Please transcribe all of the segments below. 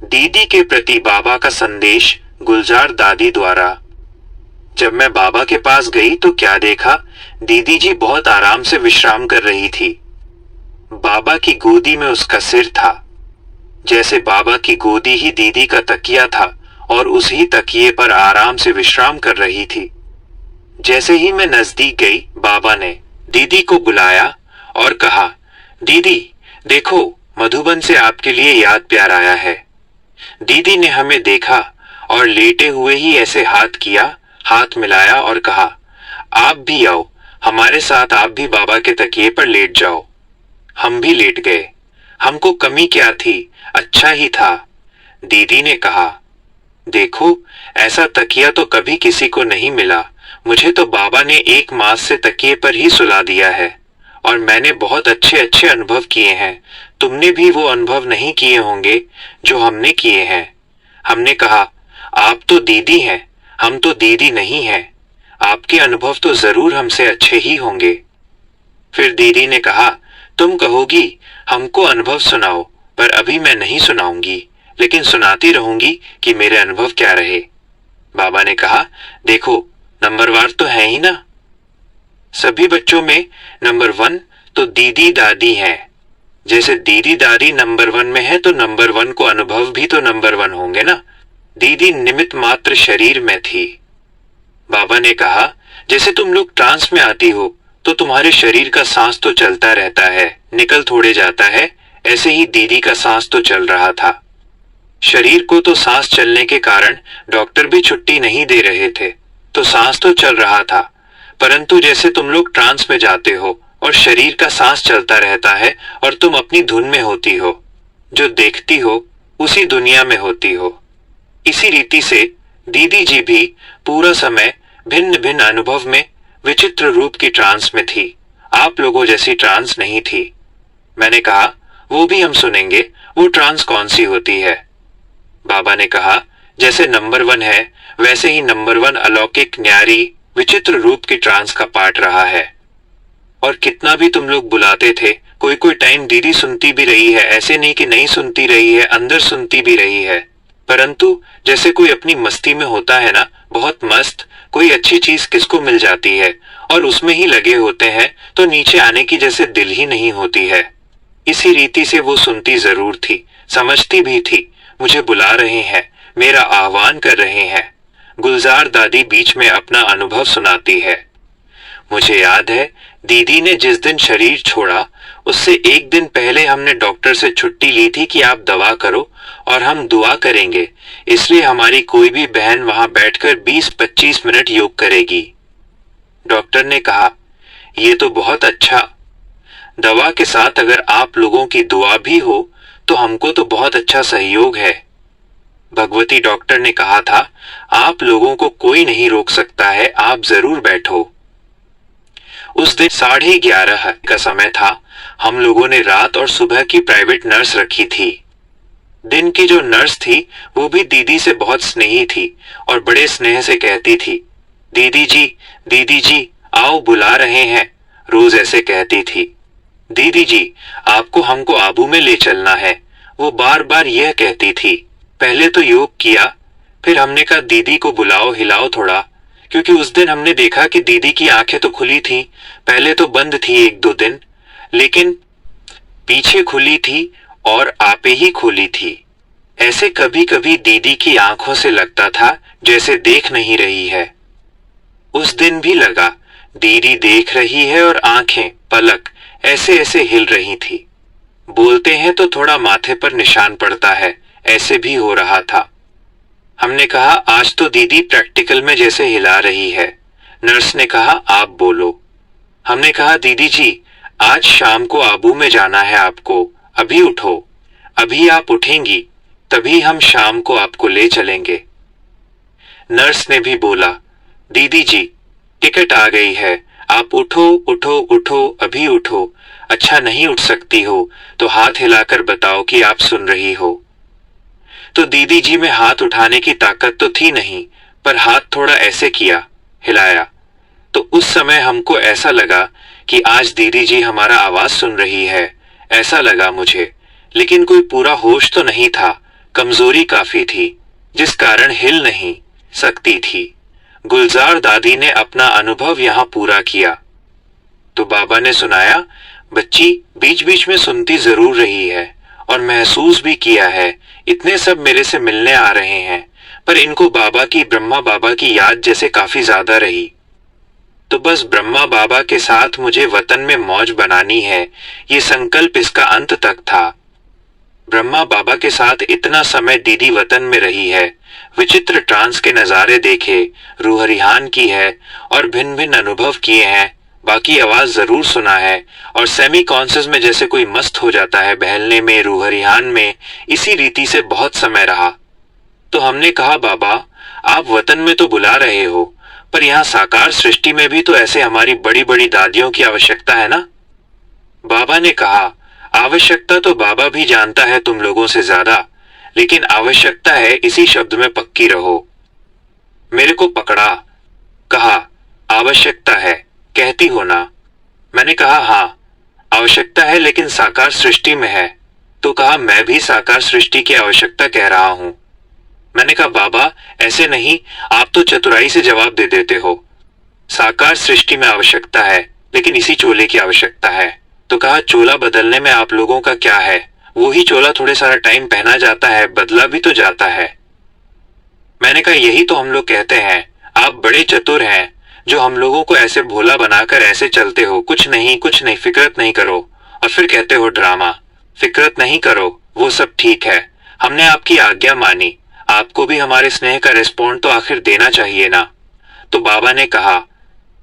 दीदी के प्रति बाबा का संदेश गुलजार दादी द्वारा। जब मैं बाबा के पास गई तो क्या देखा, दीदी जी बहुत आराम से विश्राम कर रही थी। बाबा की गोदी में उसका सिर था, जैसे बाबा की गोदी ही दीदी का तकिया था और उसी तकिए पर आराम से विश्राम कर रही थी। जैसे ही मैं नजदीक गई, बाबा ने दीदी को बुलाया और कहा, दीदी देखो, मधुबन से आपके लिए याद प्यार आया है। दीदी ने हमें देखा और लेटे हुए ही ऐसे हाथ किया, हाथ मिलाया और कहा, आप भी आओ हमारे साथ, आप भी बाबा के तकिए पर लेट जाओ। हम भी लेट गए। हमको कमी क्या थी, अच्छा ही था। दीदी ने कहा, देखो ऐसा तकिया तो कभी किसी को नहीं मिला। मुझे तो बाबा ने 1 मास से तकिए पर ही सुला दिया है और मैंने बहुत अच्छे अच्छे अनुभव किए हैं। तुमने भी वो अनुभव नहीं किए होंगे जो हमने किए हैं। हमने कहा, आप तो दीदी हैं, हम तो दीदी नहीं हैं। आपके अनुभव तो जरूर हमसे अच्छे ही होंगे। फिर दीदी ने कहा, तुम कहोगी हमको अनुभव सुनाओ, पर अभी मैं नहीं सुनाऊंगी, लेकिन सुनाती रहूंगी कि मेरे अनुभव क्या रहे। बाबा ने कहा, देखो नंबरवार तो है ही ना। सभी बच्चों में नंबर 1 तो दीदी दादी है। जैसे दीदी दादी नंबर 1 में है तो नंबर 1 को अनुभव भी तो नंबर 1 होंगे ना। दीदी निमित्त मात्र शरीर में थी। बाबा ने कहा, जैसे तुम लोग ट्रांस में आती हो तो तुम्हारे शरीर का सांस तो चलता रहता है, निकल थोड़े जाता है। ऐसे ही दीदी का सांस तो चल रहा था। शरीर को तो सांस चलने के कारण डॉक्टर भी छुट्टी नहीं दे रहे थे, तो सांस तो चल रहा था। परंतु जैसे तुम लोग ट्रांस में जाते हो और शरीर का सांस चलता रहता है और तुम अपनी धुन में होती हो, जो देखती हो उसी दुनिया में होती हो। इसी रीति से दीदी जी भी पूरा समय भिन्न भिन्न अनुभव में विचित्र रूप की ट्रांस में थी। आप लोगों जैसी ट्रांस नहीं थी। मैंने कहा, वो भी हम सुनेंगे, वो ट्रांस कौन सी होती है। बाबा ने कहा, जैसे नंबर 1 है वैसे ही नंबर 1 अलौकिक न्यारी विचित्र रूप की ट्रांस का पाठ रहा है। और कितना भी तुम लोग बुलाते थे, कोई कोई टाइम दीदी सुनती भी रही है, ऐसे नहीं कि नहीं सुनती रही है, अंदर सुनती भी रही है। परंतु जैसे कोई अपनी मस्ती में होता है ना, बहुत मस्त, कोई अच्छी चीज किसको मिल जाती है और उसमें ही लगे होते हैं तो नीचे आने की जैसे दिल ही नहीं होती है। इसी रीति से वो सुनती जरूर थी, समझती भी थी। मुझे बुला रहे हैं, मेरा आह्वान कर रहे हैं। गुलजार दादी बीच में अपना अनुभव सुनाती है। मुझे याद है, दीदी ने जिस दिन शरीर छोड़ा उससे 1 दिन पहले हमने डॉक्टर से छुट्टी ली थी कि आप दवा करो और हम दुआ करेंगे, इसलिए हमारी कोई भी बहन वहां बैठकर 20-25 मिनट योग करेगी। डॉक्टर ने कहा, ये तो बहुत अच्छा। दवा के साथ अगर आप लोगों की दुआ भी हो तो हमको तो बहुत अच्छा सहयोग है। भगवती डॉक्टर ने कहा था, आप लोगों को कोई नहीं रोक सकता है, आप जरूर बैठो। उस दिन 11:30 का समय था। हम लोगों ने रात और सुबह की प्राइवेट नर्स रखी थी। दिन की जो नर्स थी वो भी दीदी से बहुत स्नेही थी और बड़े स्नेह से कहती थी, दीदी जी आओ बुला रहे हैं, रोज ऐसे कहती थी। दीदी जी आपको हमको आबू में ले चलना है, वो बार बार यह कहती थी। पहले तो योग किया, फिर हमने कहा दीदी को बुलाओ, हिलाओ थोड़ा, क्योंकि उस दिन हमने देखा कि दीदी की आंखें तो खुली थी, पहले तो बंद थी 1-2 दिन, लेकिन पीछे खुली थी और आपे ही खुली थी। ऐसे कभी कभी दीदी की आंखों से लगता था जैसे देख नहीं रही है। उस दिन भी लगा दीदी देख रही है और आंखें, पलक ऐसे ऐसे हिल रही थी। बोलते हैं तो थोड़ा माथे पर निशान पड़ता है, ऐसे भी हो रहा था। हमने कहा, आज तो दीदी प्रैक्टिकल में जैसे हिला रही है। नर्स ने कहा, आप बोलो। हमने कहा, दीदी जी आज शाम को आबू में जाना है आपको, अभी उठो। अभी आप उठेंगी तभी हम शाम को आपको ले चलेंगे। नर्स ने भी बोला, दीदी जी टिकट आ गई है, आप उठो उठो उठो, अभी उठो। अच्छा नहीं उठ सकती हो तो हाथ हिलाकर बताओ कि आप सुन रही हो। तो दीदी जी में हाथ उठाने की ताकत तो थी नहीं, पर हाथ थोड़ा ऐसे किया, हिलाया। तो उस समय हमको ऐसा लगा कि आज दीदी जी हमारा आवाज सुन रही है, ऐसा लगा मुझे। लेकिन कोई पूरा होश तो नहीं था, कमजोरी काफी थी, जिस कारण हिल नहीं सकती थी। गुलजार दादी ने अपना अनुभव यहाँ पूरा किया। तो बाबा ने सुनाया, बच्ची बीच बीच में सुनती जरूर रही है और महसूस भी किया है, इतने सब मेरे से मिलने आ रहे हैं, पर इनको ब्रह्मा बाबा की याद जैसे काफी ज्यादा रही। तो बस ब्रह्मा बाबा के साथ मुझे वतन में मौज बनानी है, ये संकल्प इसका अंत तक था। ब्रह्मा बाबा के साथ इतना समय दीदी वतन में रही है, विचित्र ट्रांस के नजारे देखे, रूह रिहान की है और भिन्न भिन्न अनुभव किए हैं, बाकी आवाज जरूर सुना है और सेमी कॉन्शियस में जैसे कोई मस्त हो जाता है, बहलने में, रूह रिहान में, इसी रीति से बहुत समय रहा। तो हमने कहा, बाबा आप वतन में तो बुला रहे हो, पर यहाँ साकार सृष्टि में भी तो ऐसे हमारी बड़ी बड़ी दादियों की आवश्यकता है ना। बाबा ने कहा, आवश्यकता तो बाबा भी जानता है तुम लोगों से ज्यादा, लेकिन आवश्यकता है इसी शब्द में पक्की रहो। मेरे को पकड़ा, कहा, आवश्यकता है कहती हो ना। मैंने कहा, हाँ आवश्यकता है, लेकिन साकार सृष्टि में है। तो कहा, मैं भी साकार सृष्टि की आवश्यकता कह रहा हूं। मैंने कहा, बाबा ऐसे नहीं, आप तो चतुराई से जवाब दे देते हो। साकार सृष्टि में आवश्यकता है, लेकिन इसी चोले की आवश्यकता है। तो कहा, चोला बदलने में आप लोगों का क्या है, वो ही चोला थोड़े सारा टाइम पहना जाता है, बदला भी तो जाता है। मैंने कहा, यही तो हम लोग कहते हैं, आप बड़े चतुर हैं, जो हम लोगों को ऐसे भोला बनाकर ऐसे चलते हो, कुछ नहीं फिक्रत नहीं करो, और फिर कहते हो ड्रामा, फिक्रत नहीं करो, वो सब ठीक है, हमने आपकी आज्ञा मानी, आपको भी हमारे स्नेह का रिस्पॉन्ड तो आखिर देना चाहिए ना। तो बाबा ने कहा,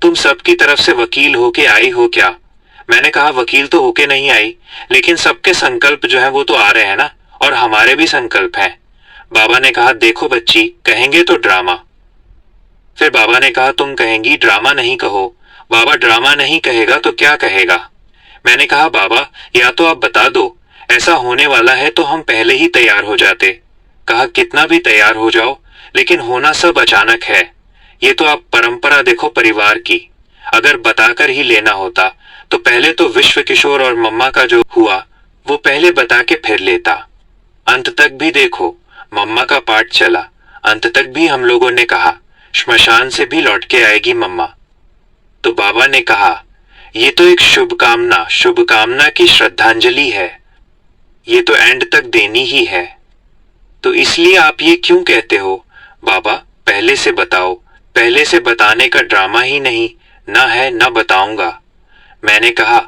तुम सबकी तरफ से वकील होके आई हो क्या। मैंने कहा, वकील तो होके नहीं आई, लेकिन सबके संकल्प जो है वो तो आ रहे हैं ना, और हमारे भी संकल्प हैं। बाबा ने कहा, देखो बच्ची, कहेंगे तो ड्रामा। फिर बाबा ने कहा, तुम कहेंगी ड्रामा नहीं कहो। बाबा ड्रामा नहीं कहेगा तो क्या कहेगा। मैंने कहा, बाबा या तो आप बता दो, ऐसा होने वाला है तो हम पहले ही तैयार हो जाते। कहा, कितना भी तैयार हो जाओ, लेकिन होना सब अचानक है। ये तो आप परंपरा देखो परिवार की, अगर बताकर ही लेना होता तो पहले तो विश्व किशोर और मम्मा का जो हुआ वो पहले बता के फिर लेता। अंत तक भी देखो, मम्मा का पार्ट चला, अंत तक भी हम लोगों ने कहा श्मशान से भी लौट के आएगी मम्मा। तो बाबा ने कहा, ये तो एक शुभकामना की श्रद्धांजलि है, ये तो एंड तक देनी ही है। तो इसलिए आप ये क्यों कहते हो। बाबा पहले से बताओ, पहले से बताने का ड्रामा ही नहीं, ना है ना बताऊंगा। मैंने कहा,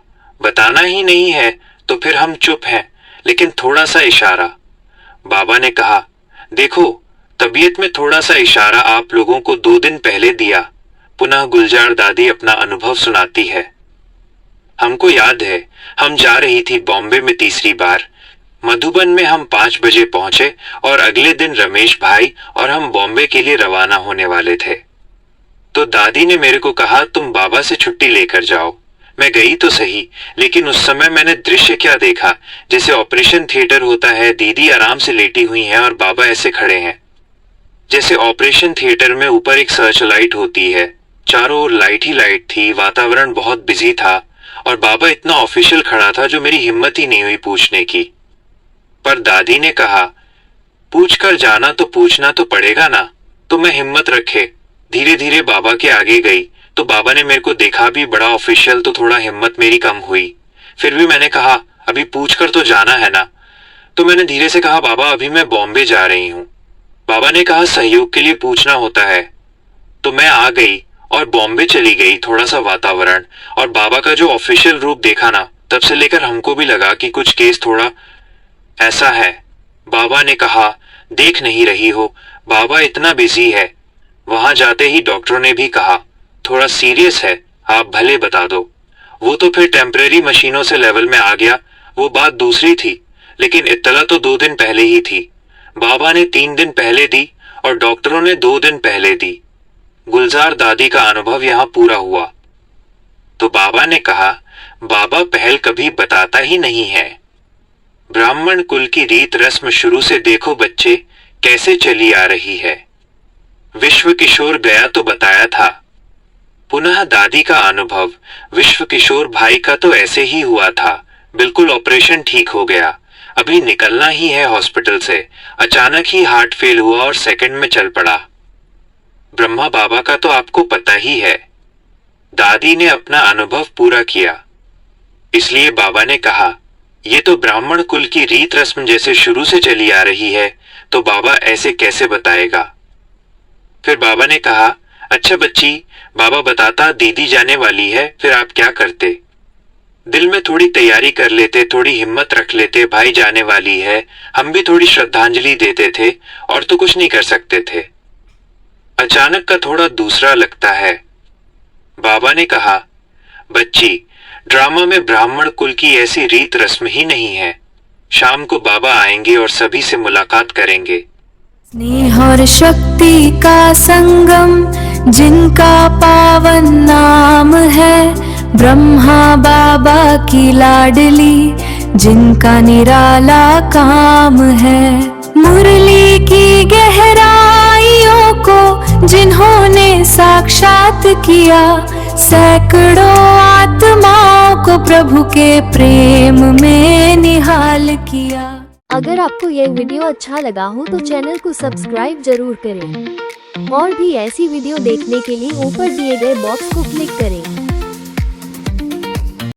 बताना ही नहीं है तो फिर हम चुप हैं, लेकिन थोड़ा सा इशारा। बाबा ने कहा, देखो तबीयत में थोड़ा सा इशारा आप लोगों को 2 दिन पहले दिया। पुनः गुलजार दादी अपना अनुभव सुनाती है। हमको याद है, हम जा रही थी बॉम्बे में तीसरी बार। मधुबन में हम 5 बजे पहुंचे और अगले दिन रमेश भाई और हम बॉम्बे के लिए रवाना होने वाले थे। तो दादी ने मेरे को कहा, तुम बाबा से छुट्टी लेकर जाओ। मैं गई तो सही, लेकिन उस समय मैंने दृश्य क्या देखा, जैसे ऑपरेशन थिएटर होता है, दीदी आराम से लेटी हुई हैं और बाबा ऐसे खड़े हैं। जैसे ऑपरेशन थिएटर में ऊपर एक सर्च लाइट होती है, चारों ओर लाइट ही लाइट थी, वातावरण बहुत बिजी था और बाबा इतना ऑफिशियल खड़ा था जो मेरी हिम्मत ही नहीं हुई पूछने की। पर दादी ने कहा, पूछ कर जाना तो पूछना तो पड़ेगा ना। तो मैं हिम्मत रखे धीरे धीरे बाबा के आगे गई। तो बाबा ने मेरे को देखा भी बड़ा ऑफिशियल, तो थोड़ा हिम्मत मेरी कम हुई। फिर भी मैंने कहा, अभी पूछ कर तो जाना है ना। तो मैंने धीरे से कहा, बाबा अभी मैं बॉम्बे जा रही हूँ। बाबा ने कहा, सहयोग के लिए पूछना होता है। तो मैं आ गई और बॉम्बे चली गई। थोड़ा सा वातावरण और बाबा का जो ऑफिशियल रूप देखा ना, तब से लेकर हमको भी लगा कि कुछ केस थोड़ा ऐसा है। बाबा ने कहा, देख नहीं रही हो, बाबा इतना बिजी है। वहां जाते ही डॉक्टरों ने भी कहा, थोड़ा सीरियस है, आप भले बता दो। वो तो फिर टेम्परेरी मशीनों से लेवल में आ गया, वो बात दूसरी थी, लेकिन इत्तला तो 2 दिन पहले ही थी। बाबा ने 3 दिन पहले दी और डॉक्टरों ने 2 दिन पहले दी। गुलजार दादी का अनुभव यहाँ पूरा हुआ। तो बाबा ने कहा, बाबा पहल कभी बताता ही नहीं है। ब्राह्मण कुल की रीत रस्म शुरू से देखो बच्चे कैसे चली आ रही है। विश्व किशोर गया तो बताया था। पुनः दादी का अनुभव, विश्व किशोर भाई का तो ऐसे ही हुआ था, बिल्कुल ऑपरेशन ठीक हो गया। अभी निकलना ही है हॉस्पिटल से, अचानक ही हार्ट फेल हुआ और सेकंड में चल पड़ा। ब्रह्मा बाबा का तो आपको पता ही है। दादी ने अपना अनुभव पूरा किया। इसलिए बाबा ने कहा, ये तो ब्राह्मण कुल की रीत रस्म जैसे शुरू से चली आ रही है, तो बाबा ऐसे कैसे बताएगा। फिर बाबा ने कहा, अच्छा बच्ची, बाबा बताता दीदी जाने वाली है, फिर आप क्या करते। दिल में थोड़ी तैयारी कर लेते, थोड़ी हिम्मत रख लेते, भाई जाने वाली है, हम भी थोड़ी श्रद्धांजलि देते थे, और तो कुछ नहीं कर सकते थे। अचानक का थोड़ा दूसरा लगता है। बाबा ने कहा, बच्ची, ड्रामा में ब्राह्मण कुल की ऐसी रीत रस्म ही नहीं है। शाम को बाबा आएंगे और सभी से मुलाकात करेंगे। स्नेह और शक्ति का संगम, जिनका पावन नाम है, ब्रह्मा बाबा की लाडली, जिनका निराला काम है। मुरली की गहराइयों को जिन्होंने साक्षात किया, सैकड़ों आत्माओं को प्रभु के प्रेम में निहाल किया। अगर आपको यह वीडियो अच्छा लगा हो तो चैनल को सब्सक्राइब जरूर करें और भी ऐसी वीडियो देखने के लिए ऊपर दिए गए बॉक्स को क्लिक करें।